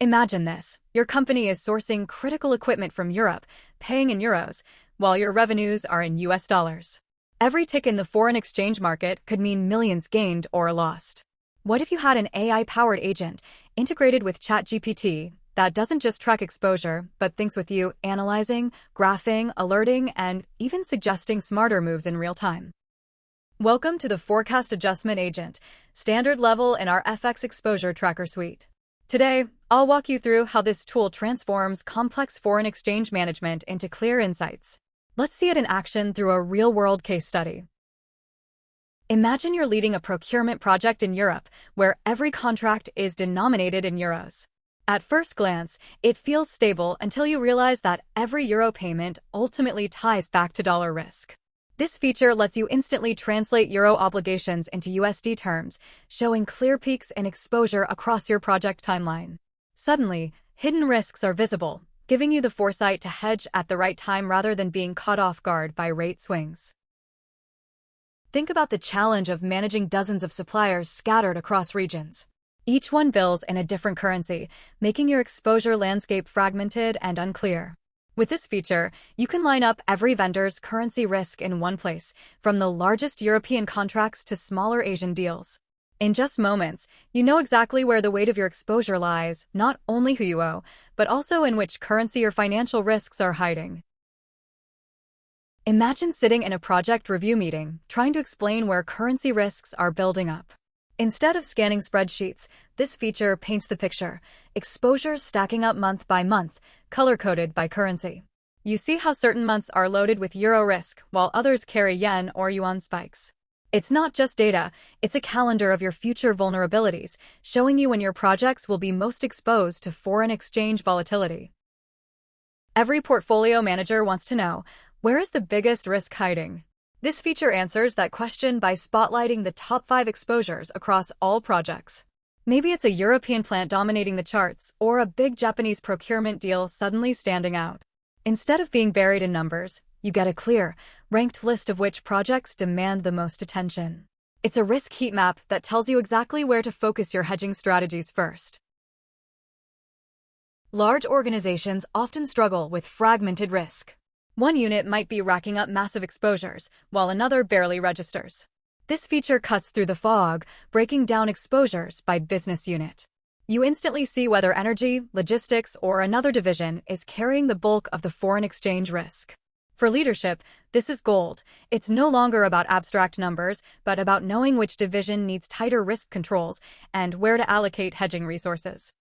Imagine this. Your company is sourcing critical equipment from Europe, paying in euros, while your revenues are in US dollars. Every tick in the foreign exchange market could mean millions gained or lost. What if you had an AI-powered agent integrated with ChatGPT that doesn't just track exposure, but thinks with you, analyzing, graphing, alerting, and even suggesting smarter moves in real time? Welcome to the Forecast Adjustment Agent, standard level in our FX Exposure Tracker suite. Today, I'll walk you through how this tool transforms complex foreign exchange management into clear insights. Let's see it in action through a real-world case study. Imagine you're leading a procurement project in Europe, where every contract is denominated in euros. At first glance, it feels stable until you realize that every euro payment ultimately ties back to dollar risk. This feature lets you instantly translate euro obligations into USD terms, showing clear peaks in exposure across your project timeline. Suddenly, hidden risks are visible, giving you the foresight to hedge at the right time rather than being caught off guard by rate swings. Think about the challenge of managing dozens of suppliers scattered across regions. Each one bills in a different currency, making your exposure landscape fragmented and unclear. With this feature, you can line up every vendor's currency risk in one place, from the largest European contracts to smaller Asian deals. In just moments, you know exactly where the weight of your exposure lies, not only who you owe, but also in which currency your financial risks are hiding. Imagine sitting in a project review meeting, trying to explain where currency risks are building up. Instead of scanning spreadsheets, this feature paints the picture, exposures stacking up month by month, color-coded by currency. You see how certain months are loaded with euro risk, while others carry yen or yuan spikes. It's not just data, it's a calendar of your future vulnerabilities, showing you when your projects will be most exposed to foreign exchange volatility. Every portfolio manager wants to know, where is the biggest risk hiding? This feature answers that question by spotlighting the top 5 exposures across all projects. Maybe it's a European plant dominating the charts, or a big Japanese procurement deal suddenly standing out. Instead of being buried in numbers, you get a clear, ranked list of which projects demand the most attention. It's a risk heat map that tells you exactly where to focus your hedging strategies first. Large organizations often struggle with fragmented risk. One unit might be racking up massive exposures, while another barely registers. This feature cuts through the fog, breaking down exposures by business unit. You instantly see whether energy, logistics, or another division is carrying the bulk of the foreign exchange risk. For leadership, this is gold. It's no longer about abstract numbers, but about knowing which division needs tighter risk controls and where to allocate hedging resources.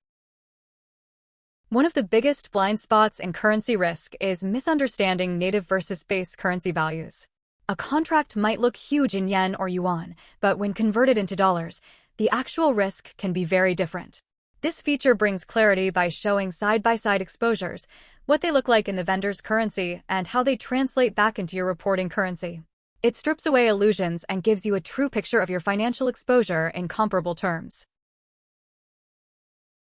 One of the biggest blind spots in currency risk is misunderstanding native versus base currency values. A contract might look huge in yen or yuan, but when converted into dollars, the actual risk can be very different. This feature brings clarity by showing side-by-side exposures, what they look like in the vendor's currency, and how they translate back into your reporting currency. It strips away illusions and gives you a true picture of your financial exposure in comparable terms.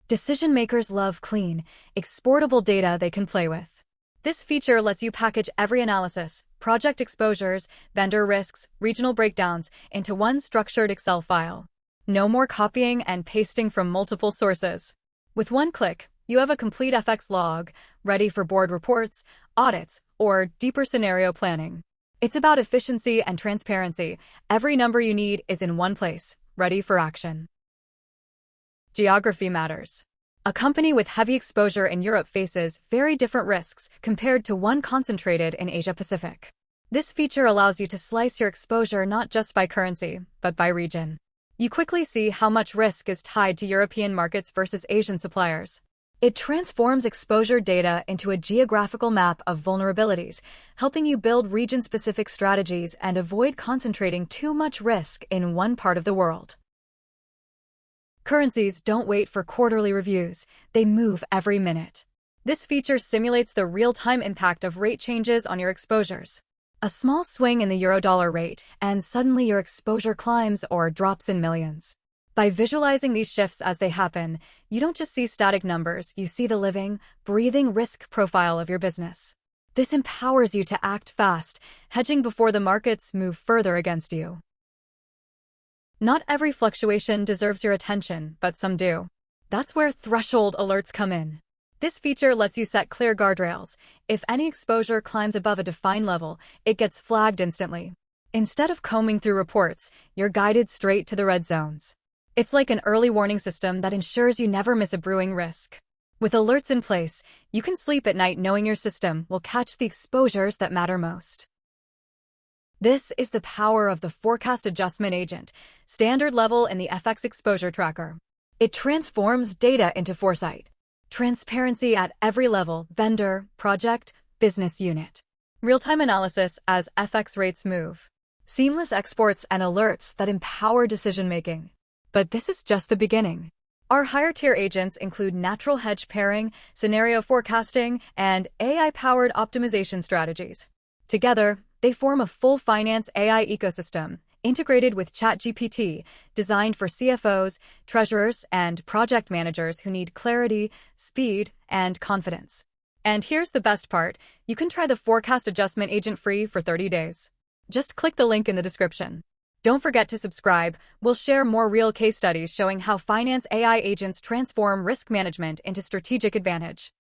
Decision makers love clean, exportable data they can play with. This feature lets you package every analysis, project exposures, vendor risks, regional breakdowns into one structured Excel file. No more copying and pasting from multiple sources. With one click, you have a complete FX log, ready for board reports, audits, or deeper scenario planning. It's about efficiency and transparency. Every number you need is in one place, ready for action. Geography matters. A company with heavy exposure in Europe faces very different risks compared to one concentrated in Asia-Pacific. This feature allows you to slice your exposure not just by currency, but by region. You quickly see how much risk is tied to European markets versus Asian suppliers. It transforms exposure data into a geographical map of vulnerabilities, helping you build region-specific strategies and avoid concentrating too much risk in one part of the world. Currencies don't wait for quarterly reviews, they move every minute. This feature simulates the real-time impact of rate changes on your exposures. A small swing in the euro-dollar rate, and suddenly your exposure climbs or drops in millions. By visualizing these shifts as they happen, you don't just see static numbers, you see the living, breathing risk profile of your business. This empowers you to act fast, hedging before the markets move further against you. Not every fluctuation deserves your attention, but some do. That's where threshold alerts come in. This feature lets you set clear guardrails. If any exposure climbs above a defined level, it gets flagged instantly. Instead of combing through reports, you're guided straight to the red zones. It's like an early warning system that ensures you never miss a brewing risk. With alerts in place, you can sleep at night knowing your system will catch the exposures that matter most. This is the power of the Forecast Adjustment Agent, standard level in the FX Exposure Tracker. It transforms data into foresight. Transparency at every level: vendor, project, business unit. Real-time analysis as FX rates move. Seamless exports and alerts that empower decision-making. But this is just the beginning. Our higher-tier agents include natural hedge pairing, scenario forecasting, and AI-powered optimization strategies. Together, they form a full finance AI ecosystem, integrated with ChatGPT, designed for CFOs, treasurers, and project managers who need clarity, speed, and confidence. And here's the best part: you can try the Forecast Adjustment Agent free for 30 days. Just click the link in the description. Don't forget to subscribe. We'll share more real case studies showing how finance AI agents transform risk management into strategic advantage.